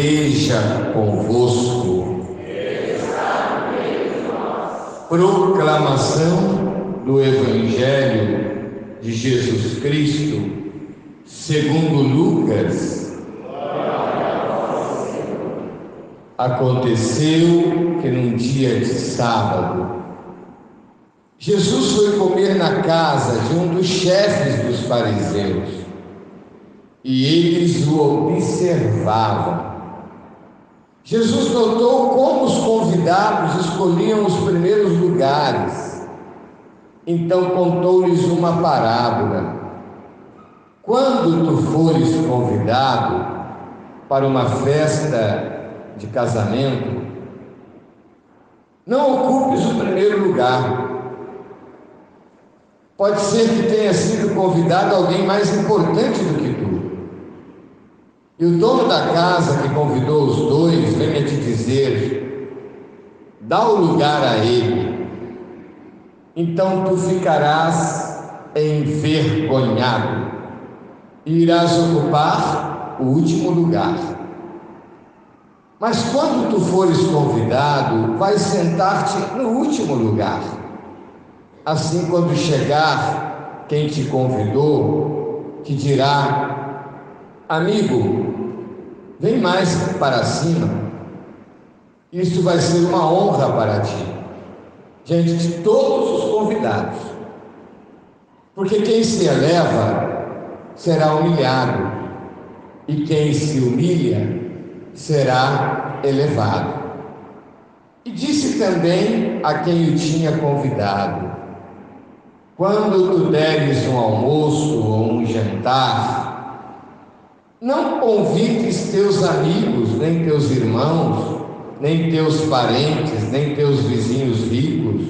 esteja convosco. Proclamação do Evangelho de Jesus Cristo, segundo Lucas. Aconteceu que num dia de sábado, Jesus foi comer na casa de um dos chefes dos fariseus, e eles o observavam. Jesus notou como os convidados escolhiam os primeiros lugares. Então contou-lhes uma parábola. Quando tu fores convidado para uma festa de casamento, não ocupes o primeiro lugar. Pode ser que tenha sido convidado alguém mais importante do que tu. E o dono da casa que convidou os dois venha te dizer: dá o lugar a ele. Então tu ficarás envergonhado e irás ocupar o último lugar. Mas quando tu fores convidado, vais sentar-te no último lugar. Assim, quando chegar quem te convidou, te dirá: amigo, vem mais para cima. Isso vai ser uma honra para ti, diante de todos os convidados. Porque quem se eleva será humilhado, e quem se humilha será elevado. E disse também a quem o tinha convidado: quando tu deres um almoço ou um jantar, não convides teus amigos, nem teus irmãos, nem teus parentes, nem teus vizinhos ricos,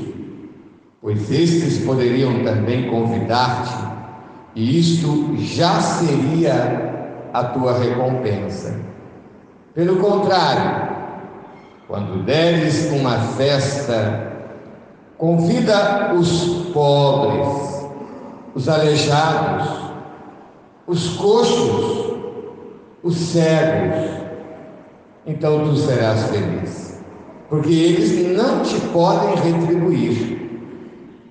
pois estes poderiam também convidar-te, e isto já seria a tua recompensa. Pelo contrário, quando deres uma festa, convida os pobres, os aleijados, os coxos, os cegos. Então tu serás feliz, porque eles não te podem retribuir.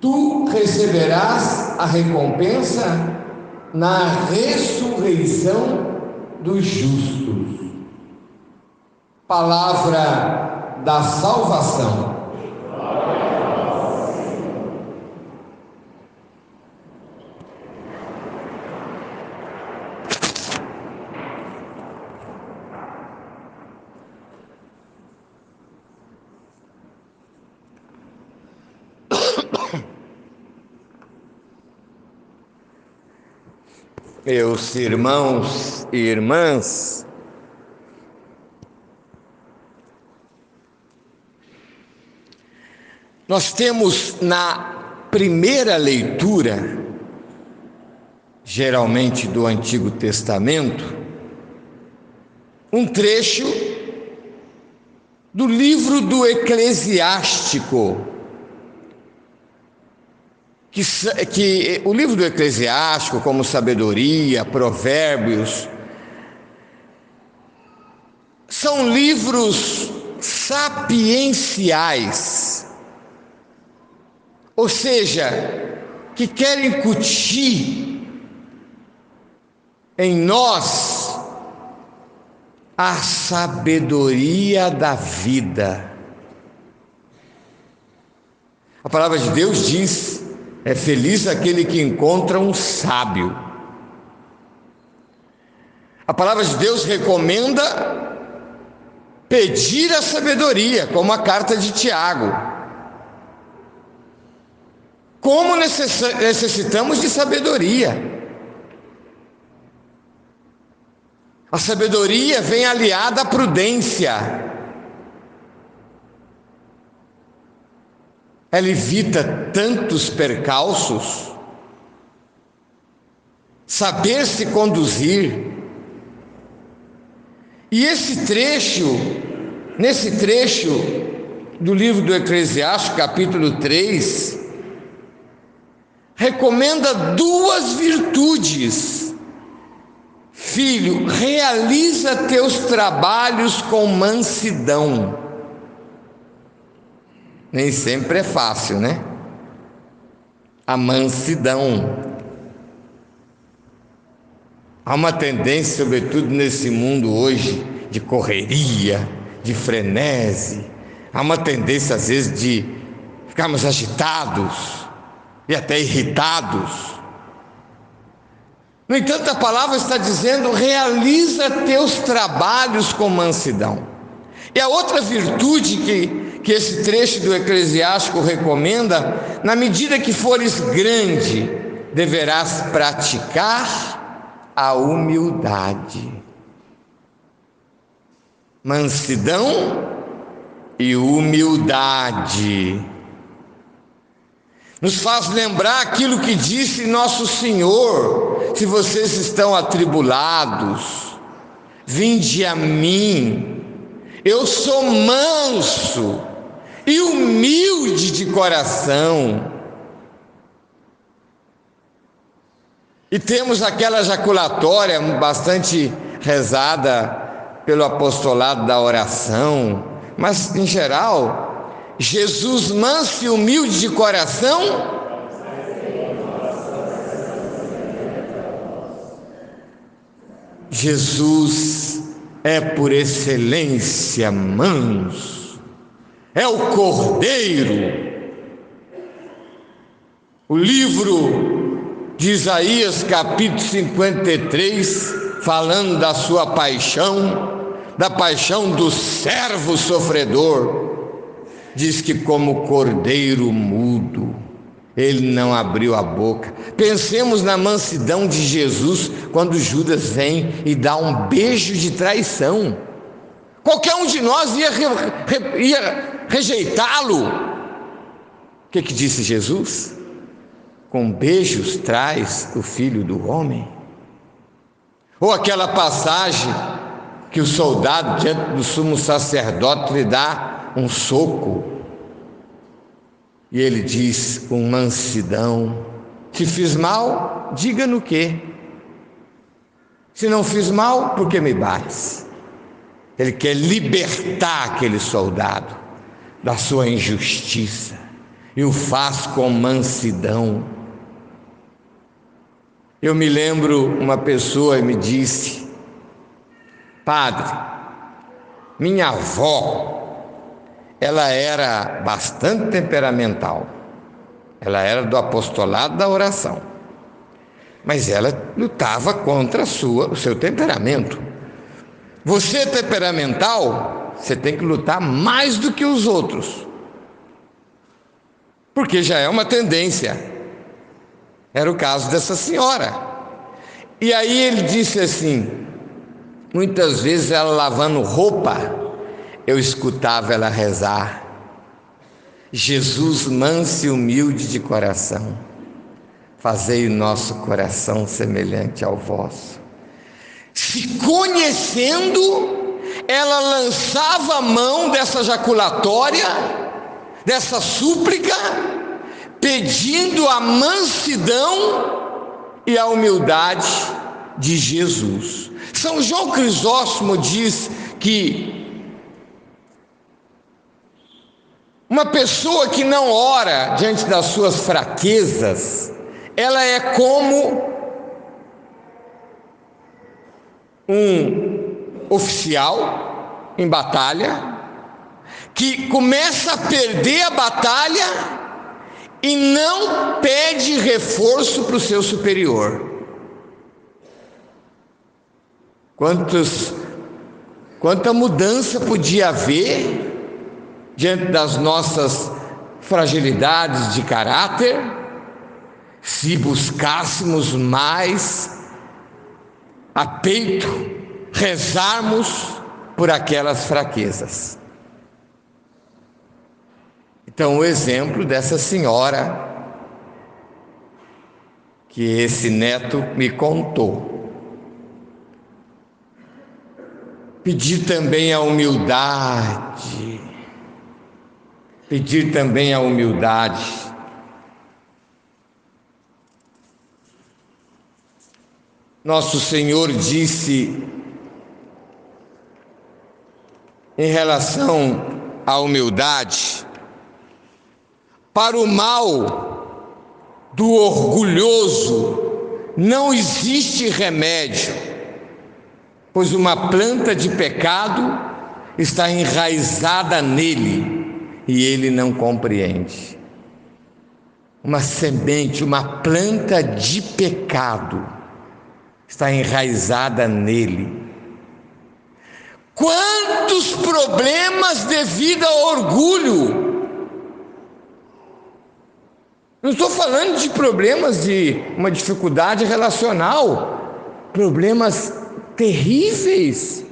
Tu receberás a recompensa na ressurreição dos justos. Palavra da salvação. Meus irmãos e irmãs, nós temos na primeira leitura, geralmente do Antigo Testamento, um trecho do livro do Eclesiástico, que o livro do Eclesiástico, como Sabedoria, Provérbios, são livros sapienciais, ou seja, que querem incutir em nós a sabedoria da vida. A palavra de Deus diz: é feliz aquele que encontra um sábio. A palavra de Deus recomenda pedir a sabedoria, como a carta de Tiago. Como necessitamos de sabedoria? A sabedoria vem aliada à prudência. Ela evita tantos percalços. Saber se conduzir. E nesse trecho do livro do Eclesiástico, capítulo 3, recomenda duas virtudes: Filho, realiza teus trabalhos com mansidão. Nem sempre é fácil, né? A mansidão. Há uma tendência, sobretudo nesse mundo hoje, de correria, de frenesi. Há uma tendência, às vezes, de ficarmos agitados e até irritados. No entanto, a palavra está dizendo: realiza teus trabalhos com mansidão. E a outra virtude que esse trecho do Eclesiástico recomenda: na medida que fores grande, deverás praticar a humildade. Mansidão e humildade. Nos faz lembrar aquilo que disse nosso Senhor: se vocês estão atribulados, vinde a mim, eu sou manso e humilde de coração. E temos aquela jaculatória bastante rezada pelo apostolado da oração, mas em geral, Jesus manso e humilde de coração, Jesus é por excelência manso, é o Cordeiro. O livro de Isaías, capítulo 53, falando da sua paixão, da paixão do servo sofredor, diz que como cordeiro mudo, ele não abriu a boca. Pensemos na mansidão de Jesus quando Judas vem e dá um beijo de traição. Qualquer um de nós ia rejeitá-lo. O que disse Jesus? Com beijos traz o Filho do Homem. Ou aquela passagem que o soldado diante do sumo sacerdote lhe dá um soco, e ele diz com mansidão: se fiz mal, diga no quê? Se não fiz mal, por que me bates? Ele quer libertar aquele soldado da sua injustiça, e o faz com mansidão. Eu me lembro, uma pessoa me disse: padre, minha avó, ela era bastante temperamental, ela era do apostolado da oração, mas ela lutava contra o seu temperamento. Você é temperamental, você tem que lutar mais do que os outros, porque já é uma tendência. Era o caso dessa senhora. E aí ele disse assim, muitas vezes ela lavando roupa, eu escutava ela rezar: Jesus manso e humilde de coração, fazei o nosso coração semelhante ao vosso. Se conhecendo, ela lançava a mão dessa jaculatória, dessa súplica, pedindo a mansidão e a humildade de Jesus. São João Crisóstomo diz que uma pessoa que não ora diante das suas fraquezas, ela é como um oficial em batalha, que começa a perder a batalha e não pede reforço para o seu superior. Quanta mudança podia haver diante das nossas fragilidades de caráter, se buscássemos mais a peito, rezarmos por aquelas fraquezas. Então, o exemplo dessa senhora que esse neto me contou. Pedir também a humildade. Pedir também a humildade. Nosso Senhor disse em relação à humildade: para o mal do orgulhoso não existe remédio, pois uma planta de pecado está enraizada nele e ele não compreende. Uma semente, uma planta de pecado está enraizada nele. Quantos problemas devido ao orgulho! Não estou falando de problemas de uma dificuldade relacional, problemas terríveis,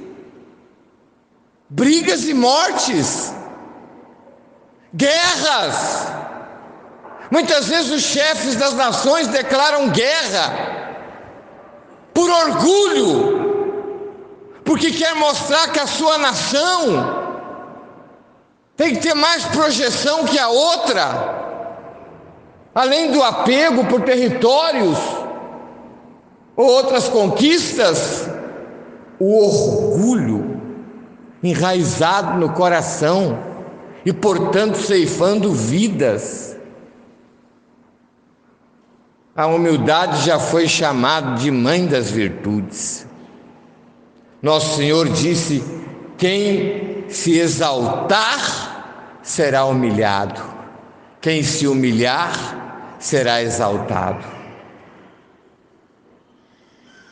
brigas e mortes, guerras. Muitas vezes os chefes das nações declaram guerra por orgulho, porque quer mostrar que a sua nação tem que ter mais projeção que a outra, além do apego por territórios ou outras conquistas. O orgulho enraizado no coração e, portanto, ceifando vidas. A humildade já foi chamada de mãe das virtudes. Nosso Senhor disse: quem se exaltar será humilhado, quem se humilhar será exaltado.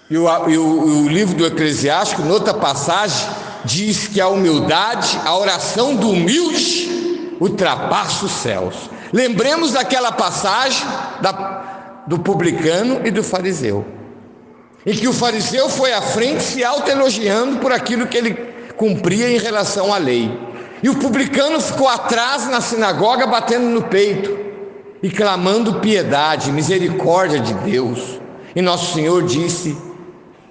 E o livro do Eclesiástico, noutra passagem, diz que a humildade, a oração do humilde, ultrapassa os céus. Lembremos daquela passagem do publicano e do fariseu, em que o fariseu foi à frente se autoelogiando por aquilo que ele cumpria em relação à lei, e o publicano ficou atrás na sinagoga batendo no peito e clamando piedade, misericórdia de Deus. E Nosso Senhor disse: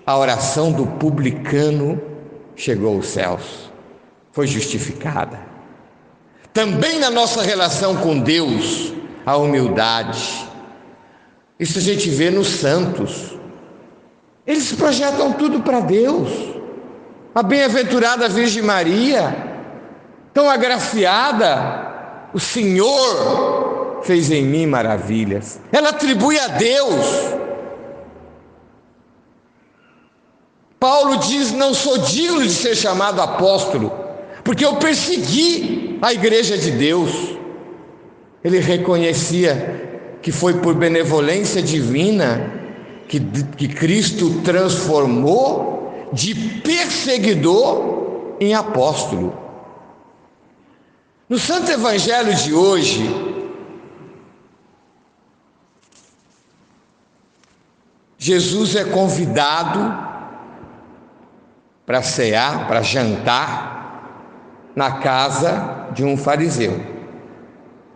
a oração do publicano chegou aos céus, foi justificada. Também na nossa relação com Deus, a humildade. Isso a gente vê nos santos. Eles projetam tudo para Deus. A bem-aventurada Virgem Maria, tão agraciada, o Senhor fez em mim maravilhas. Ela atribui a Deus. Paulo diz: não sou digno de ser chamado apóstolo, porque eu persegui a igreja de Deus. Ele reconhecia que foi por benevolência divina que Cristo transformou de perseguidor em apóstolo. No Santo Evangelho de hoje, Jesus é convidado para cear, para jantar, na casa de um fariseu,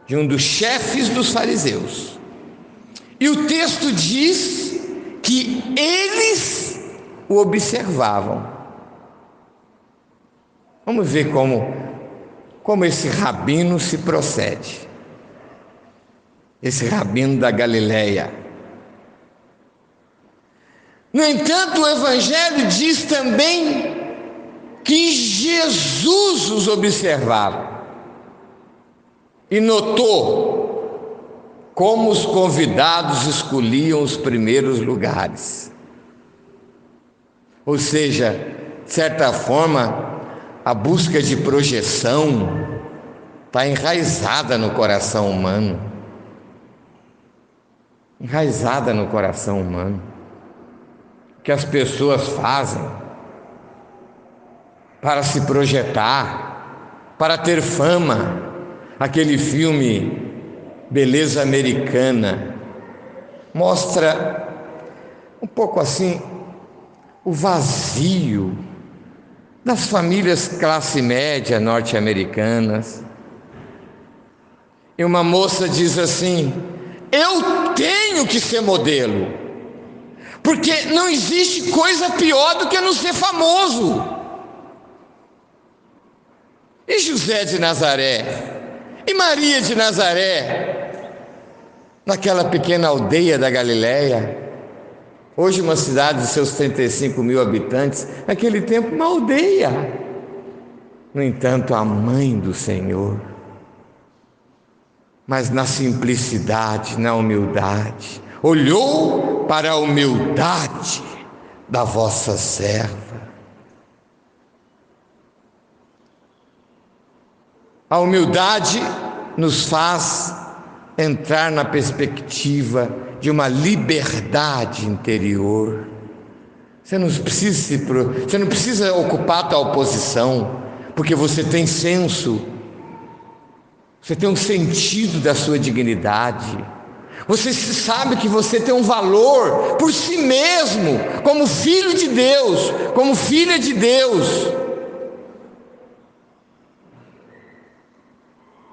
de um dos chefes dos fariseus. E o texto diz que eles o observavam. Vamos ver como esse rabino se procede. Esse rabino da Galileia. No entanto, o Evangelho diz também que Jesus os observava e notou como os convidados escolhiam os primeiros lugares. Ou seja, de certa forma, a busca de projeção está enraizada no coração humano. Enraizada no coração humano. O que as pessoas fazem para se projetar, para ter fama. Aquele filme Beleza Americana mostra um pouco assim o vazio das famílias classe média norte-americanas. E uma moça diz assim: eu tenho que ser modelo, porque não existe coisa pior do que não ser famoso. E José de Nazaré? E Maria de Nazaré? Naquela pequena aldeia da Galileia, Hoje uma cidade de seus 35 mil habitantes, naquele tempo uma aldeia. No entanto, a mãe do Senhor, mas na simplicidade, na humildade, olhou para a humildade da vossa serva. A humildade nos faz entrar na perspectiva de uma liberdade interior. Você não precisa ocupar tal posição, porque você tem senso, você tem um sentido da sua dignidade. Você sabe que você tem um valor por si mesmo, como filho de Deus, como filha de Deus.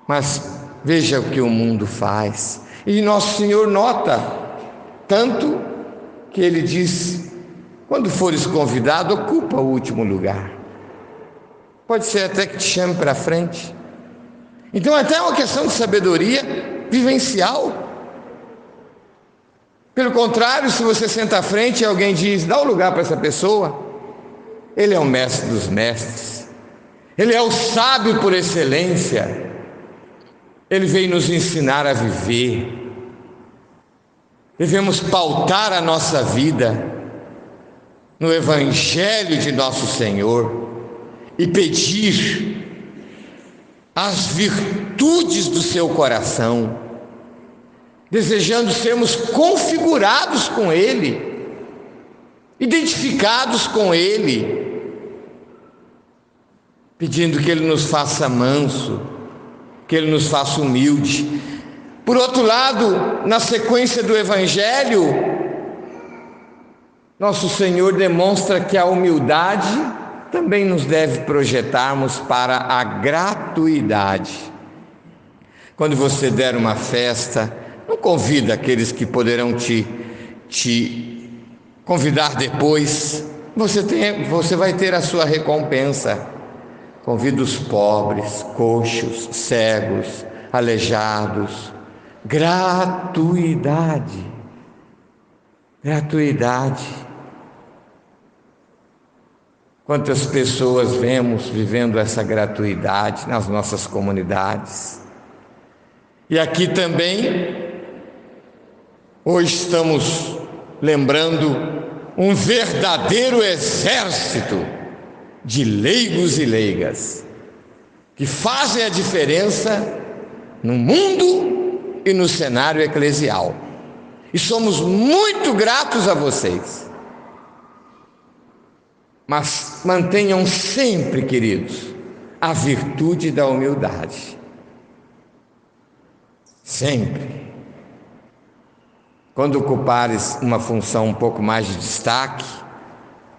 Mas veja o que o mundo faz. E nosso Senhor nota, tanto que Ele diz: quando fores convidado, ocupa o último lugar. Pode ser até que te chame para frente. Então até é uma questão de sabedoria vivencial. Pelo contrário, se você senta à frente e alguém diz: dá o lugar para essa pessoa, ele é o mestre dos mestres, ele é o sábio por excelência. Ele veio nos ensinar a viver. Devemos pautar a nossa vida no Evangelho de nosso Senhor e pedir as virtudes do seu coração, desejando sermos configurados com Ele, identificados com Ele, pedindo que Ele nos faça manso, que Ele nos faça humilde. Por outro lado, na sequência do Evangelho, nosso Senhor demonstra que a humildade também nos deve projetarmos para a gratuidade. Quando você der uma festa, não convida aqueles que poderão te convidar depois. Você vai ter a sua recompensa. Convida os pobres, coxos, cegos, aleijados. Gratuidade. Gratuidade. Quantas pessoas vemos vivendo essa gratuidade nas nossas comunidades? E aqui também, hoje estamos lembrando um verdadeiro exército de leigos e leigas, que fazem a diferença no mundo e no cenário eclesial. E somos muito gratos a vocês. Mas mantenham sempre, queridos, a virtude da humildade. Sempre. Quando ocupares uma função um pouco mais de destaque,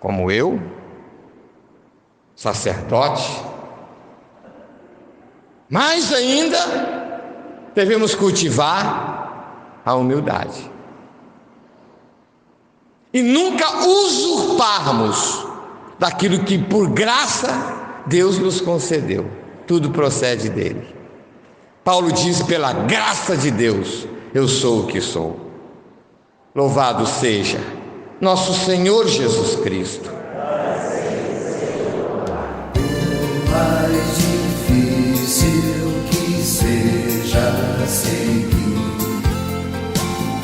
como eu, sacerdote, mais ainda devemos cultivar a humildade e nunca usurparmos daquilo que por graça Deus nos concedeu. Tudo procede dele. Paulo diz: pela graça de Deus eu sou o que sou. Louvado seja nosso Senhor Jesus Cristo. Mais difícil que seja seguir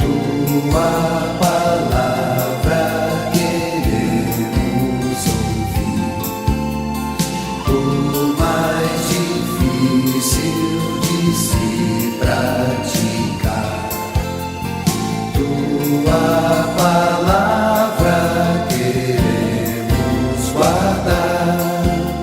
tua palavra, queremos ouvir. Por mais difícil de se praticar tua